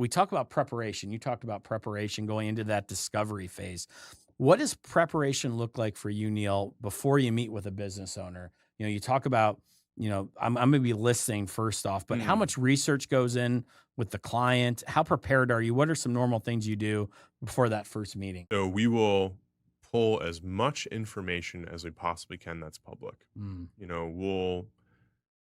we talk about preparation. You talked about preparation going into that discovery phase. What does preparation look like for you, Neil, before you meet with a business owner? You talk about, I'm going to be listening first off, but how Mm. much research goes in with the client? How prepared are you? What are some normal things you do before that first meeting? So we will pull as much information as we possibly can that's public. Mm, We'll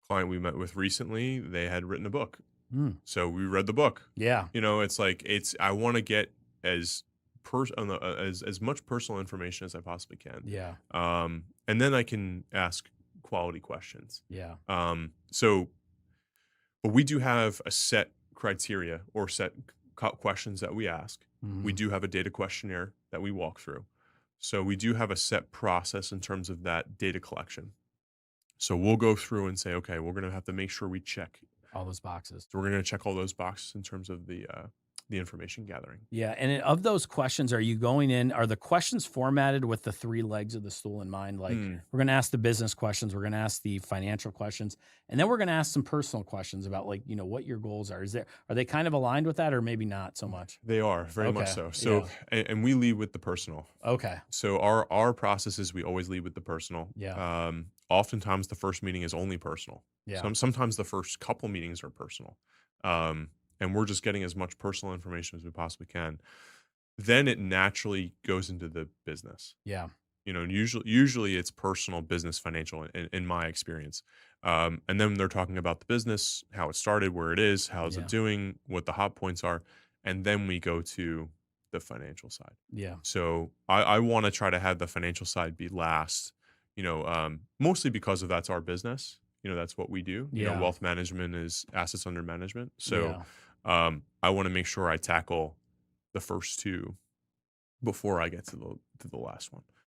client we met with recently, they had written a book. mm, So we read the book. yeah, It's like I want to get as as much personal information as I possibly can. yeah, And then I can ask quality questions. yeah. So but we do have a set criteria or set questions that we ask. We Mhm. do have a data questionnaire that we walk through. So we do have a set process in terms of that data collection. So we'll go through and say, okay, we're going to have to make sure we check. All those boxes. So we're going to check all those boxes in terms of the information gathering. Yeah, and of those questions, are you going in are the questions formatted with the 3 legs of the stool in mind? Like, Mm, we're gonna ask the business questions, we're gonna ask the financial questions, and then we're gonna ask some personal questions about, like, what your goals are. Are they kind of aligned with that or maybe not so much? they are very much Okay, so. So yeah, and we lead with the personal. okay, So our process is we always lead with the personal. yeah, Oftentimes the first meeting is only personal. yeah, Sometimes the first couple meetings are personal, um, and we're just getting as much personal information as we possibly can. Then it naturally goes into the business. yeah, Usually it's personal, business, financial, in my experience. And then they're talking about the business, how it started, where it is, how is it yeah, doing, what the hot points are, and then we go to the financial side. yeah, So I want to try to have the financial side be last, mostly because of that's our business. That's what we do. yeah, Wealth management is assets under management. So yeah. I want to make sure I tackle the first two before I get to the last one.